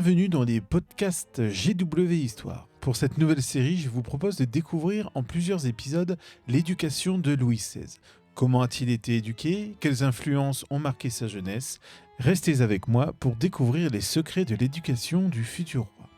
Bienvenue dans les podcasts GW Histoire. Pour cette nouvelle série, je vous propose de découvrir en plusieurs épisodes l'éducation de Louis XVI. Comment a-t-il été éduqué? Quelles influences ont marqué sa jeunesse? Restez avec moi pour découvrir les secrets de l'éducation du futur roi.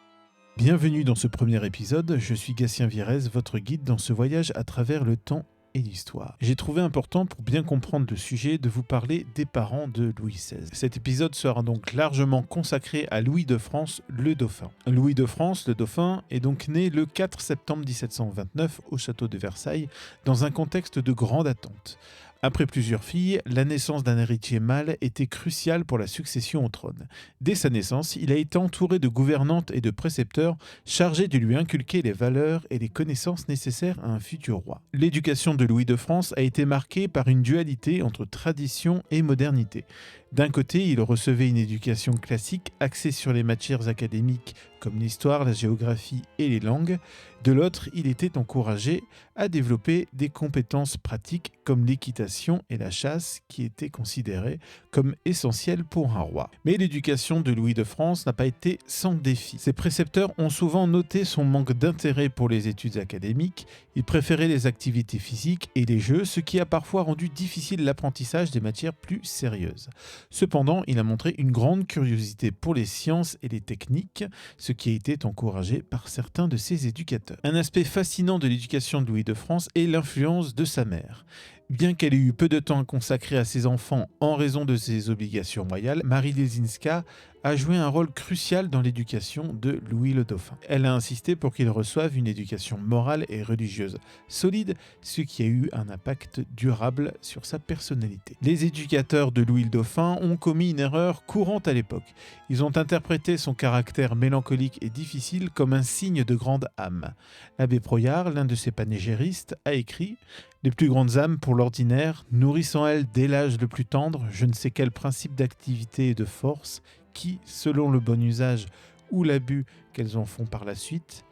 Bienvenue dans ce premier épisode, je suis Gatien Virez, votre guide dans ce voyage à travers le temps et l'histoire. J'ai trouvé important, pour bien comprendre le sujet, de vous parler des parents de Louis XVI. Cet épisode sera donc largement consacré à Louis de France, le dauphin. Louis de France, le dauphin, est donc né le 4 septembre 1729 au château de Versailles, dans un contexte de grande attente. Après plusieurs filles, la naissance d'un héritier mâle était cruciale pour la succession au trône. Dès sa naissance, il a été entouré de gouvernantes et de précepteurs chargés de lui inculquer les valeurs et les connaissances nécessaires à un futur roi. L'éducation de Louis de France a été marquée par une dualité entre tradition et modernité. D'un côté, il recevait une éducation classique axée sur les matières académiques comme l'histoire, la géographie et les langues. De l'autre, il était encouragé à développer des compétences pratiques comme l'équitation et la chasse qui étaient considérées comme essentielles pour un roi. Mais l'éducation de Louis de France n'a pas été sans défi. Ses précepteurs ont souvent noté son manque d'intérêt pour les études académiques. Il préférait les activités physiques et les jeux, ce qui a parfois rendu difficile l'apprentissage des matières plus sérieuses. Cependant, il a montré une grande curiosité pour les sciences et les techniques, ce qui a été encouragé par certains de ses éducateurs. Un aspect fascinant de l'éducation de Louis de France est l'influence de sa mère. Bien qu'elle ait eu peu de temps à consacrer à ses enfants en raison de ses obligations royales, Marie Lesinska a joué un rôle crucial dans l'éducation de Louis le Dauphin. Elle a insisté pour qu'il reçoive une éducation morale et religieuse solide, ce qui a eu un impact durable sur sa personnalité. Les éducateurs de Louis le Dauphin ont commis une erreur courante à l'époque. Ils ont interprété son caractère mélancolique et difficile comme un signe de grande âme. L'abbé Proyard, l'un de ses panégyristes, a écrit « Les plus grandes âmes, pour l'ordinaire, nourrissent en elles dès l'âge le plus tendre je ne sais quel principe d'activité et de force qui, selon le bon usage ou l'abus qu'elles en font par la suite,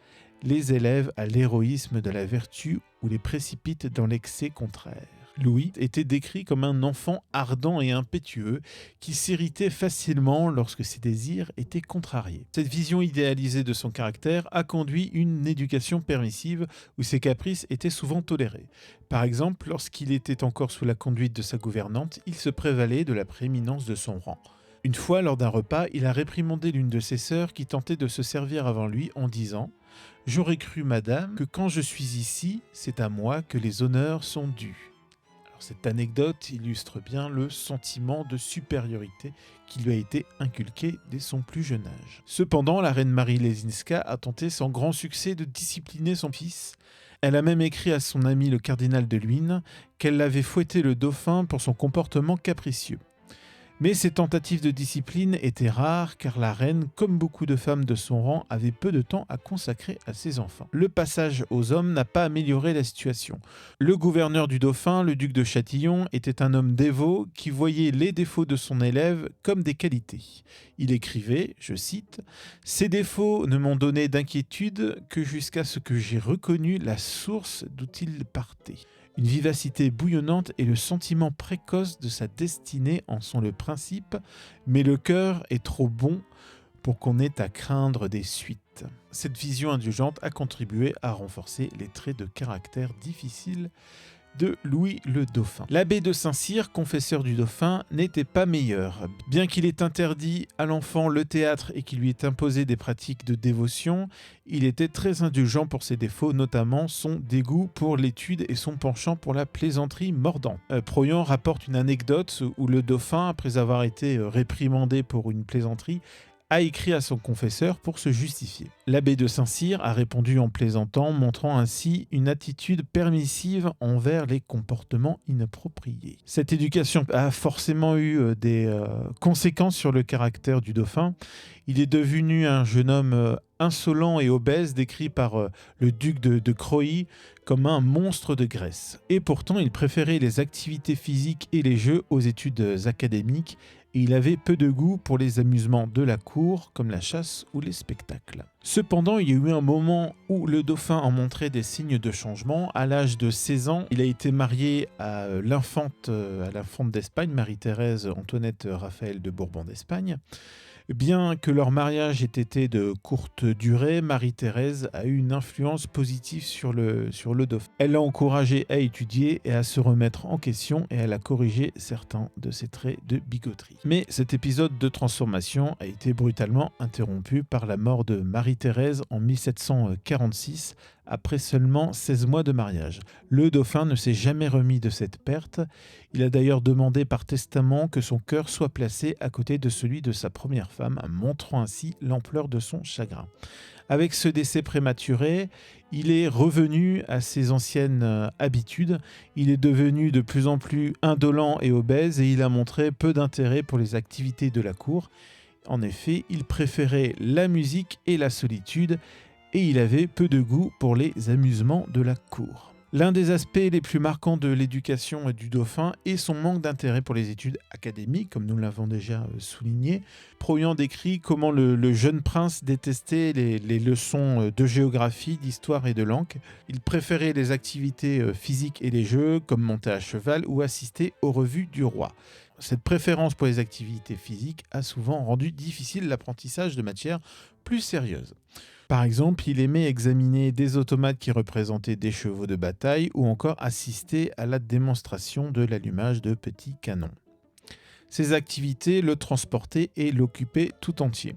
les élève à l'héroïsme de la vertu ou les précipite dans l'excès contraire. » Louis était décrit comme un enfant ardent et impétueux qui s'irritait facilement lorsque ses désirs étaient contrariés. Cette vision idéalisée de son caractère a conduit une éducation permissive où ses caprices étaient souvent tolérés. Par exemple, lorsqu'il était encore sous la conduite de sa gouvernante, il se prévalait de la prééminence de son rang. Une fois, lors d'un repas, il a réprimandé l'une de ses sœurs qui tentait de se servir avant lui en disant « J'aurais cru, madame, que quand je suis ici, c'est à moi que les honneurs sont dus. » Cette anecdote illustre bien le sentiment de supériorité qui lui a été inculqué dès son plus jeune âge. Cependant, la reine Marie Lesinska a tenté sans grand succès de discipliner son fils. Elle a même écrit à son ami le cardinal de Luynes qu'elle avait fouetté le dauphin pour son comportement capricieux. Mais ces tentatives de discipline étaient rares car la reine, comme beaucoup de femmes de son rang, avait peu de temps à consacrer à ses enfants. Le passage aux hommes n'a pas amélioré la situation. Le gouverneur du Dauphin, le duc de Châtillon, était un homme dévot qui voyait les défauts de son élève comme des qualités. Il écrivait, je cite, « Ces défauts ne m'ont donné d'inquiétude que jusqu'à ce que j'ai reconnu la source d'où ils partaient. » Une vivacité bouillonnante et le sentiment précoce de sa destinée en sont le principe, mais le cœur est trop bon pour qu'on ait à craindre des suites. Cette vision indulgente a contribué à renforcer les traits de caractère difficiles de Louis le Dauphin. L'abbé de Saint-Cyr, confesseur du Dauphin, n'était pas meilleur. Bien qu'il ait interdit à l'enfant le théâtre et qu'il lui ait imposé des pratiques de dévotion, il était très indulgent pour ses défauts, notamment son dégoût pour l'étude et son penchant pour la plaisanterie mordante. Proyan rapporte une anecdote où le Dauphin, après avoir été réprimandé pour une plaisanterie, a écrit à son confesseur pour se justifier. L'abbé de Saint-Cyr a répondu en plaisantant, montrant ainsi une attitude permissive envers les comportements inappropriés. Cette éducation a forcément eu des conséquences sur le caractère du dauphin. Il est devenu un jeune homme insolent et obèse, décrit par le duc de Croÿ comme un monstre de graisse. Et pourtant, il préférait les activités physiques et les jeux aux études académiques, et il avait peu de goût pour les amusements de la cour, comme la chasse ou les spectacles. Cependant, il y a eu un moment où le dauphin en montrait des signes de changement. À l'âge de 16 ans, il a été marié à l'infante d'Espagne, Marie-Thérèse Antoinette Raphaël de Bourbon d'Espagne. Bien que leur mariage ait été de courte durée, Marie-Thérèse a eu une influence positive sur le dauphin. Elle l'a encouragé à étudier et à se remettre en question et elle a corrigé certains de ses traits de bigoterie. Mais cet épisode de transformation a été brutalement interrompu par la mort de Marie-Thérèse en 1746 après seulement 16 mois de mariage. Le dauphin ne s'est jamais remis de cette perte. Il a d'ailleurs demandé par testament que son cœur soit placé à côté de celui de sa première femme, montrant ainsi l'ampleur de son chagrin. Avec ce décès prématuré, il est revenu à ses anciennes habitudes. Il est devenu de plus en plus indolent et obèse et il a montré peu d'intérêt pour les activités de la cour. En effet, il préférait la musique et la solitude et il avait peu de goût pour les amusements de la cour. L'un des aspects les plus marquants de l'éducation du dauphin est son manque d'intérêt pour les études académiques, comme nous l'avons déjà souligné. Proyant décrit comment le jeune prince détestait les leçons de géographie, d'histoire et de langue. Il préférait les activités physiques et les jeux, comme monter à cheval ou assister aux revues du roi. Cette préférence pour les activités physiques a souvent rendu difficile l'apprentissage de matières plus sérieuses. Par exemple, il aimait examiner des automates qui représentaient des chevaux de bataille ou encore assister à la démonstration de l'allumage de petits canons. Ces activités le transportaient et l'occupaient tout entier.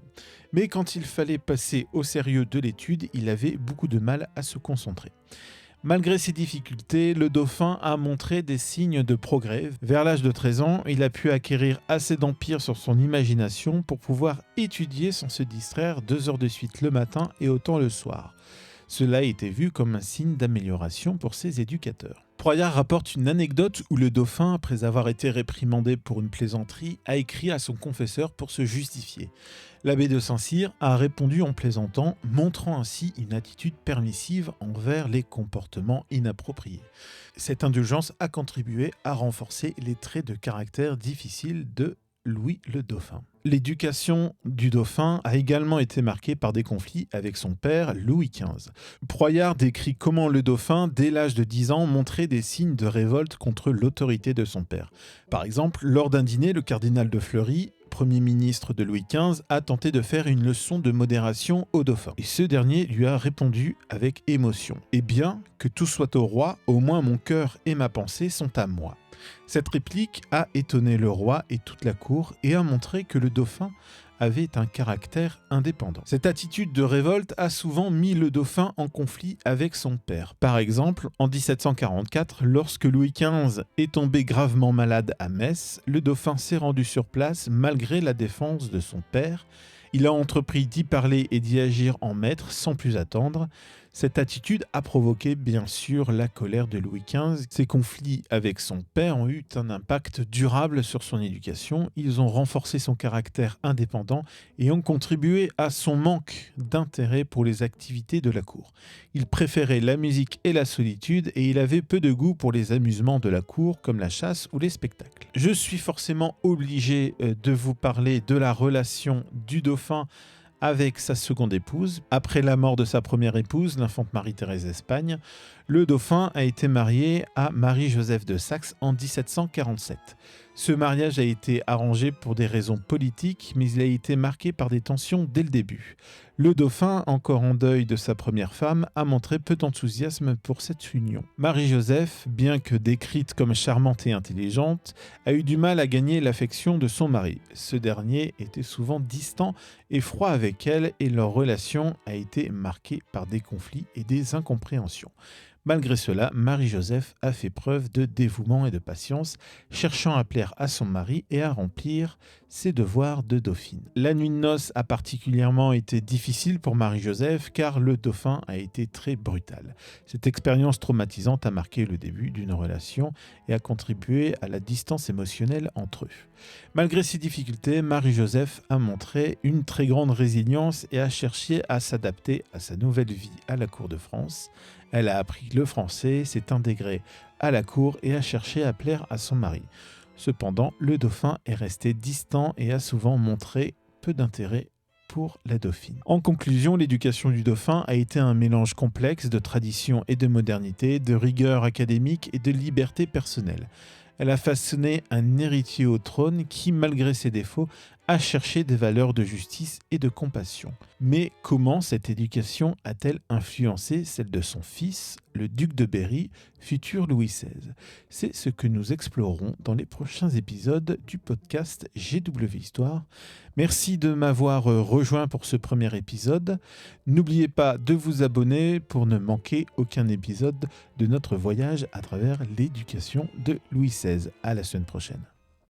Mais quand il fallait passer au sérieux de l'étude, il avait beaucoup de mal à se concentrer. Malgré ces difficultés, le dauphin a montré des signes de progrès. Vers l'âge de 13 ans, il a pu acquérir assez d'empire sur son imagination pour pouvoir étudier sans se distraire 2 heures de suite le matin et autant le soir. Cela a été vu comme un signe d'amélioration pour ses éducateurs. Proyard rapporte une anecdote où le dauphin, après avoir été réprimandé pour une plaisanterie, a écrit à son confesseur pour se justifier. L'abbé de Saint-Cyr a répondu en plaisantant, montrant ainsi une attitude permissive envers les comportements inappropriés. Cette indulgence a contribué à renforcer les traits de caractère difficiles de Louis le Dauphin. L'éducation du dauphin a également été marquée par des conflits avec son père Louis XV. Proyard décrit comment le dauphin, dès l'âge de 10 ans, montrait des signes de révolte contre l'autorité de son père. Par exemple, lors d'un dîner, le cardinal de Fleury, Premier ministre de Louis XV, a tenté de faire une leçon de modération au dauphin. Et ce dernier lui a répondu avec émotion. « Eh bien, que tout soit au roi, au moins mon cœur et ma pensée sont à moi. » Cette réplique a étonné le roi et toute la cour et a montré que le dauphin avait un caractère indépendant. Cette attitude de révolte a souvent mis le dauphin en conflit avec son père. Par exemple, en 1744, lorsque Louis XV est tombé gravement malade à Metz, le dauphin s'est rendu sur place malgré la défense de son père. Il a entrepris d'y parler et d'y agir en maître sans plus attendre. Cette attitude a provoqué bien sûr la colère de Louis XV. Ces conflits avec son père ont eu un impact durable sur son éducation. Ils ont renforcé son caractère indépendant et ont contribué à son manque d'intérêt pour les activités de la cour. Il préférait la musique et la solitude et il avait peu de goût pour les amusements de la cour comme la chasse ou les spectacles. Je suis forcément obligé de vous parler de la relation du dauphin avec sa seconde épouse. Après la mort de sa première épouse, l'infante Marie-Thérèse d'Espagne, le dauphin a été marié à Marie-Joseph de Saxe en 1747. Ce mariage a été arrangé pour des raisons politiques, mais il a été marqué par des tensions dès le début. Le dauphin, encore en deuil de sa première femme, a montré peu d'enthousiasme pour cette union. Marie-Joseph, bien que décrite comme charmante et intelligente, a eu du mal à gagner l'affection de son mari. Ce dernier était souvent distant et froid avec elle et leur relation a été marquée par des conflits et des incompréhensions. Malgré cela, Marie-Joseph a fait preuve de dévouement et de patience, cherchant à plaire à son mari et à remplir ses devoirs de dauphine. La nuit de noces a particulièrement été difficile pour Marie-Joseph car le dauphin a été très brutal. Cette expérience traumatisante a marqué le début d'une relation et a contribué à la distance émotionnelle entre eux. Malgré ces difficultés, Marie-Joseph a montré une très grande résilience et a cherché à s'adapter à sa nouvelle vie à la cour de France. Elle a appris le français, s'est intégrée à la cour et a cherché à plaire à son mari. Cependant, le dauphin est resté distant et a souvent montré peu d'intérêt pour la dauphine. En conclusion, l'éducation du dauphin a été un mélange complexe de tradition et de modernité, de rigueur académique et de liberté personnelle. Elle a façonné un héritier au trône qui, malgré ses défauts, à chercher des valeurs de justice et de compassion. Mais comment cette éducation a-t-elle influencé celle de son fils, le duc de Berry, futur Louis XVI? C'est ce que nous explorerons dans les prochains épisodes du podcast GW Histoire. Merci de m'avoir rejoint pour ce premier épisode. N'oubliez pas de vous abonner pour ne manquer aucun épisode de notre voyage à travers l'éducation de Louis XVI. À la semaine prochaine.